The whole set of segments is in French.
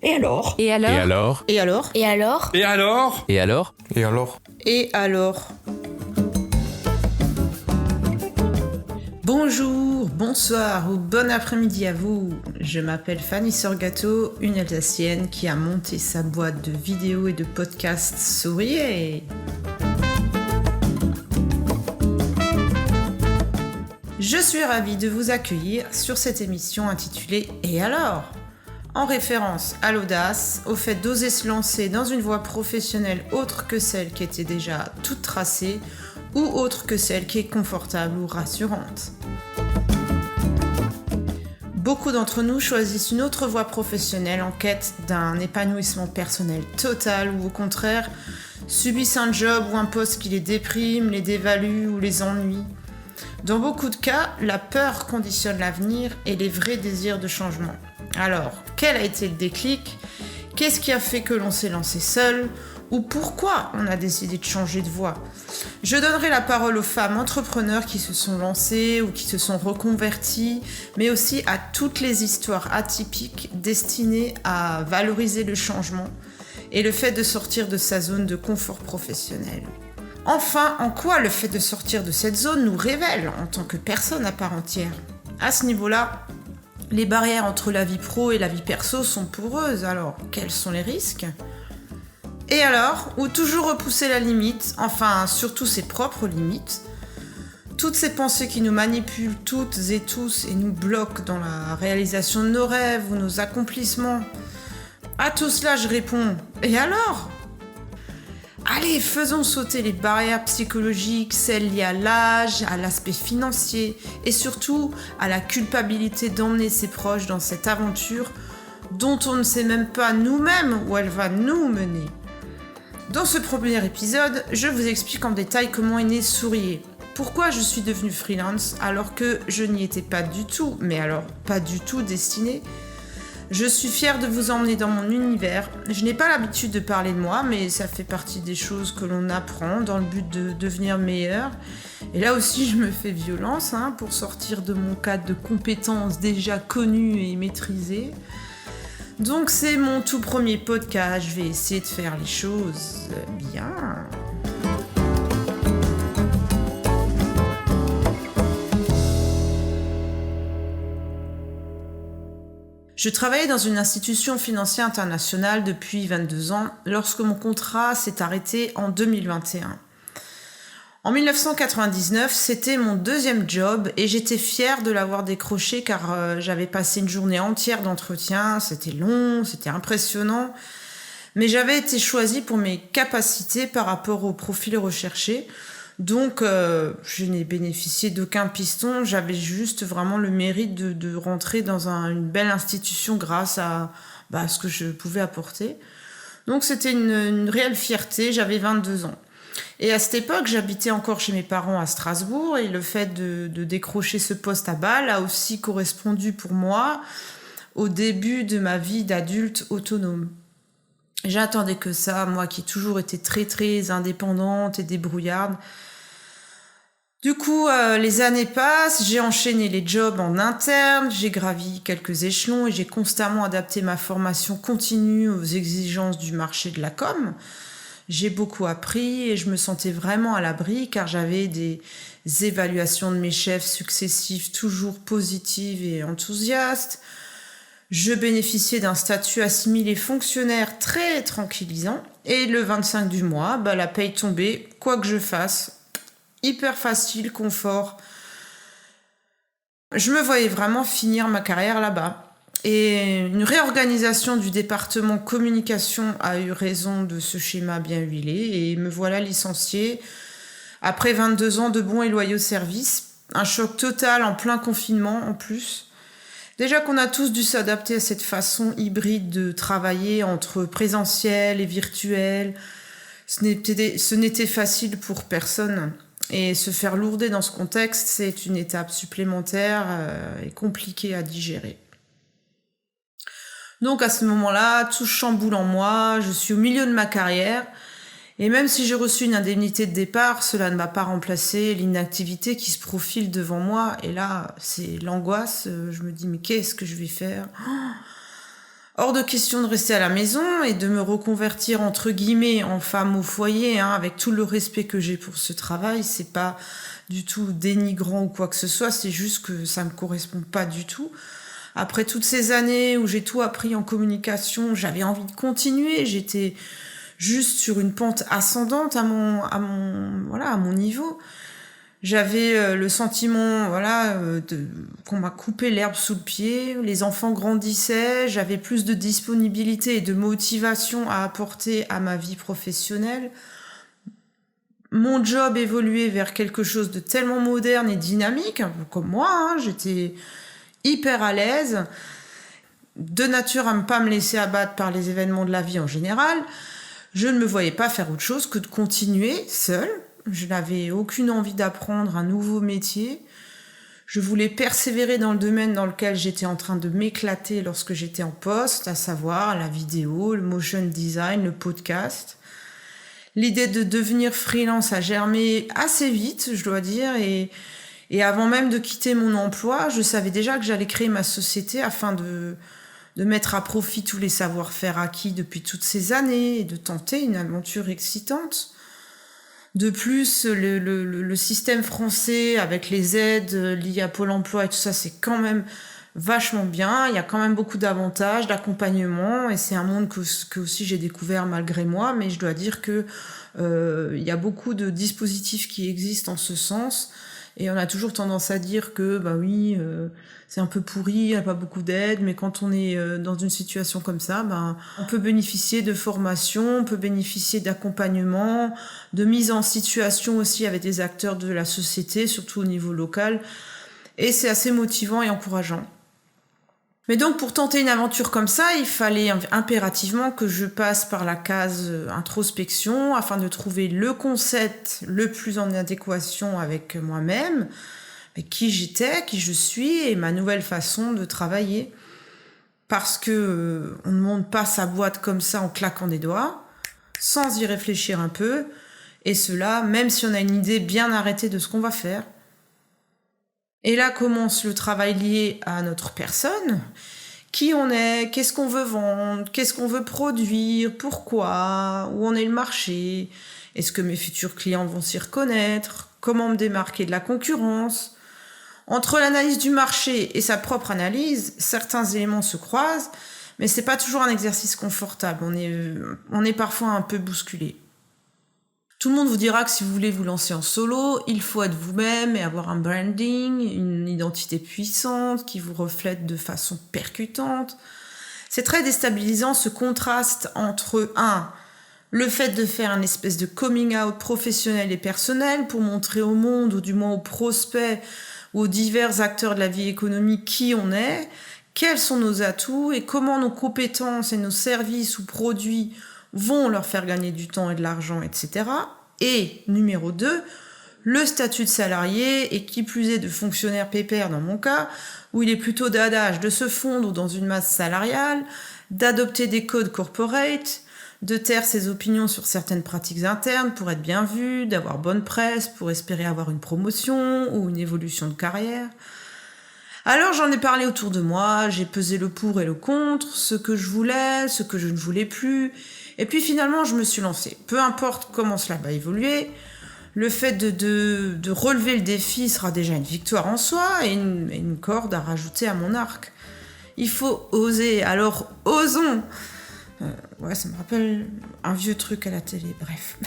Et alors? Et alors? Et alors? Et alors? Et alors? Et alors? Et alors? Et alors? Et alors? Bonjour, bonsoir ou bon après-midi à vous. Je m'appelle Fanny Sorgato, une Alsacienne qui a monté sa boîte de vidéos et de podcasts Souriez. Je suis ravie de vous accueillir sur cette émission intitulée Et alors ? En référence à l'audace, au fait d'oser se lancer dans une voie professionnelle autre que celle qui était déjà toute tracée ou autre que celle qui est confortable ou rassurante. Beaucoup d'entre nous choisissent une autre voie professionnelle en quête d'un épanouissement personnel total ou au contraire subissent un job ou un poste qui les déprime, les dévalue ou les ennuie. Dans beaucoup de cas, la peur conditionne l'avenir et les vrais désirs de changement. Alors, quel a été le déclic ? Qu'est-ce qui a fait que l'on s'est lancé seul ? Ou pourquoi on a décidé de changer de voie ? Je donnerai la parole aux femmes entrepreneurs qui se sont lancées ou qui se sont reconverties, mais aussi à toutes les histoires atypiques destinées à valoriser le changement et le fait de sortir de sa zone de confort professionnel. Enfin, en quoi le fait de sortir de cette zone nous révèle en tant que personne à part entière ? À ce niveau-là, les barrières entre la vie pro et la vie perso sont poreuses, alors quels sont les risques ? Et alors, ou toujours repousser la limite, enfin surtout ses propres limites, toutes ces pensées qui nous manipulent toutes et tous et nous bloquent dans la réalisation de nos rêves ou nos accomplissements. À tout cela, je réponds, et alors ? Allez, faisons sauter les barrières psychologiques, celles liées à l'âge, à l'aspect financier et surtout à la culpabilité d'emmener ses proches dans cette aventure dont on ne sait même pas nous-mêmes où elle va nous mener. Dans ce premier épisode, je vous explique en détail comment est né Souriez. Pourquoi je suis devenue freelance alors que je n'y étais pas du tout, mais alors pas du tout destinée. Je suis fière de vous emmener dans mon univers. Je n'ai pas l'habitude de parler de moi, mais ça fait partie des choses que l'on apprend dans le but de devenir meilleur. Et là aussi, je me fais violence pour sortir de mon cadre de compétences déjà connues et maîtrisées. Donc c'est mon tout premier podcast, je vais essayer de faire les choses bien. Je travaillais dans une institution financière internationale depuis 22 ans lorsque mon contrat s'est arrêté en 2021. En 1999, c'était mon deuxième job et j'étais fière de l'avoir décroché car j'avais passé une journée entière d'entretien, c'était long, c'était impressionnant, mais j'avais été choisie pour mes capacités par rapport au profil recherché. Donc, je n'ai bénéficié d'aucun piston, j'avais juste vraiment le mérite de rentrer dans une belle institution grâce à ce que je pouvais apporter. Donc, c'était une réelle fierté, j'avais 22 ans. Et à cette époque, j'habitais encore chez mes parents à Strasbourg et le fait de décrocher ce poste à Bâle a aussi correspondu pour moi au début de ma vie d'adulte autonome. J'attendais que ça, moi qui ai toujours été très très indépendante et débrouillarde. Du coup, les années passent, j'ai enchaîné les jobs en interne, j'ai gravi quelques échelons et j'ai constamment adapté ma formation continue aux exigences du marché de la com. J'ai beaucoup appris et je me sentais vraiment à l'abri car j'avais des évaluations de mes chefs successifs toujours positives et enthousiastes. Je bénéficiais d'un statut assimilé fonctionnaire très tranquillisant et le 25 du mois, la paye tombait, quoi que je fasse. Hyper facile, confort. Je me voyais vraiment finir ma carrière là-bas. Et une réorganisation du département communication a eu raison de ce schéma bien huilé et me voilà licenciée après 22 ans de bons et loyaux services. Un choc total en plein confinement en plus. Déjà qu'on a tous dû s'adapter à cette façon hybride de travailler entre présentiel et virtuel. Ce n'était facile pour personne. Et se faire lourder dans ce contexte, c'est une étape supplémentaire et compliquée à digérer. Donc à ce moment-là, tout chamboule en moi, je suis au milieu de ma carrière Et même si j'ai reçu une indemnité de départ, cela ne m'a pas remplacé l'inactivité qui se profile devant moi. Et là, c'est l'angoisse. Je me dis, mais qu'est-ce que je vais faire ? Hors de question de rester à la maison et de me reconvertir entre guillemets en femme au foyer, avec tout le respect que j'ai pour ce travail. C'est pas du tout dénigrant ou quoi que ce soit, c'est juste que ça me correspond pas du tout. Après toutes ces années où j'ai tout appris en communication, j'avais envie de continuer. J'étais juste sur une pente ascendante à mon niveau. J'avais le sentiment qu'on m'a coupé l'herbe sous le pied, les enfants grandissaient, j'avais plus de disponibilité et de motivation à apporter à ma vie professionnelle. Mon job évoluait vers quelque chose de tellement moderne et dynamique, un peu comme moi, j'étais hyper à l'aise, de nature à ne pas me laisser abattre par les événements de la vie en général. Je ne me voyais pas faire autre chose que de continuer seule. Je n'avais aucune envie d'apprendre un nouveau métier. Je voulais persévérer dans le domaine dans lequel j'étais en train de m'éclater lorsque j'étais en poste, à savoir la vidéo, le motion design, le podcast. L'idée de devenir freelance a germé assez vite, je dois dire, et avant même de quitter mon emploi, je savais déjà que j'allais créer ma société afin de mettre à profit tous les savoir-faire acquis depuis toutes ces années et de tenter une aventure excitante. De plus, le système français avec les aides liées à Pôle emploi et tout ça, c'est quand même vachement bien. Il y a quand même beaucoup d'avantages, d'accompagnement, et c'est un monde que aussi j'ai découvert malgré moi, mais je dois dire que il y a beaucoup de dispositifs qui existent en ce sens, et on a toujours tendance à dire que c'est un peu pourri, il n'y a pas beaucoup d'aide, mais quand on est dans une situation comme ça, on peut bénéficier de formation, on peut bénéficier d'accompagnement, de mise en situation aussi avec des acteurs de la société, surtout au niveau local, et c'est assez motivant et encourageant. Mais donc pour tenter une aventure comme ça, il fallait impérativement que je passe par la case introspection afin de trouver le concept le plus en adéquation avec moi-même, qui j'étais, qui je suis et ma nouvelle façon de travailler. Parce que on ne monte pas sa boîte comme ça en claquant des doigts, sans y réfléchir un peu, et cela même si on a une idée bien arrêtée de ce qu'on va faire. Et là commence le travail lié à notre personne, qui on est, qu'est-ce qu'on veut vendre, qu'est-ce qu'on veut produire, pourquoi, où en est le marché, est-ce que mes futurs clients vont s'y reconnaître, comment me démarquer de la concurrence. Entre l'analyse du marché et sa propre analyse, certains éléments se croisent, mais c'est pas toujours un exercice confortable, on est parfois un peu bousculé. Tout le monde vous dira que si vous voulez vous lancer en solo, il faut être vous-même et avoir un branding, une identité puissante qui vous reflète de façon percutante. C'est très déstabilisant ce contraste entre le fait de faire une espèce de coming out professionnel et personnel pour montrer au monde, ou du moins aux prospects ou aux divers acteurs de la vie économique qui on est, quels sont nos atouts et comment nos compétences et nos services ou produits vont leur faire gagner du temps et de l'argent, etc. Et numéro 2, le statut de salarié, et qui plus est de fonctionnaire pépère dans mon cas, où il est plutôt d'adage de se fondre dans une masse salariale, d'adopter des codes corporate, de taire ses opinions sur certaines pratiques internes pour être bien vu, d'avoir bonne presse pour espérer avoir une promotion ou une évolution de carrière. Alors j'en ai parlé autour de moi, j'ai pesé le pour et le contre, ce que je voulais, ce que je ne voulais plus, et puis finalement je me suis lancée. Peu importe comment cela va évoluer, le fait de relever le défi sera déjà une victoire en soi et une corde à rajouter à mon arc. Il faut oser, alors osons. Ça me rappelle un vieux truc à la télé, bref.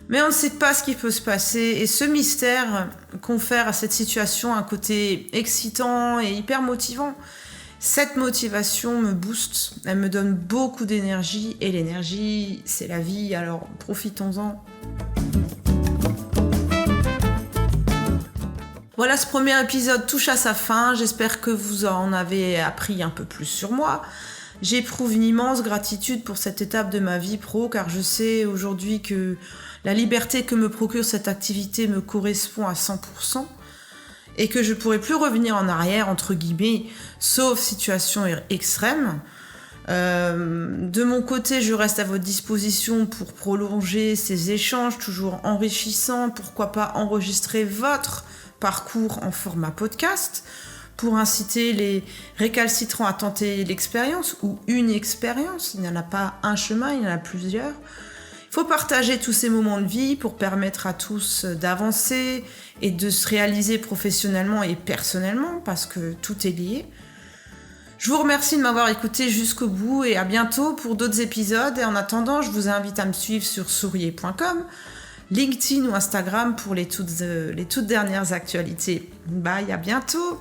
Mais on ne sait pas ce qui peut se passer, et ce mystère confère à cette situation un côté excitant et hyper motivant. Cette motivation me booste, elle me donne beaucoup d'énergie, et l'énergie, c'est la vie, alors profitons-en. Voilà, ce premier épisode touche à sa fin, j'espère que vous en avez appris un peu plus sur moi. J'éprouve une immense gratitude pour cette étape de ma vie pro, car je sais aujourd'hui que la liberté que me procure cette activité me correspond à 100%, et que je pourrai plus revenir en arrière, entre guillemets, sauf situation extrême. De mon côté, je reste à votre disposition pour prolonger ces échanges toujours enrichissants. Pourquoi pas enregistrer votre parcours en format podcast pour inciter les récalcitrants à tenter l'expérience ou une expérience. Il n'y en a pas un chemin, il y en a plusieurs. Il faut partager tous ces moments de vie pour permettre à tous d'avancer et de se réaliser professionnellement et personnellement parce que tout est lié. Je vous remercie de m'avoir écouté jusqu'au bout et à bientôt pour d'autres épisodes. Et en attendant, je vous invite à me suivre sur sourier.com, LinkedIn ou Instagram pour les toutes dernières actualités. Bye, à bientôt!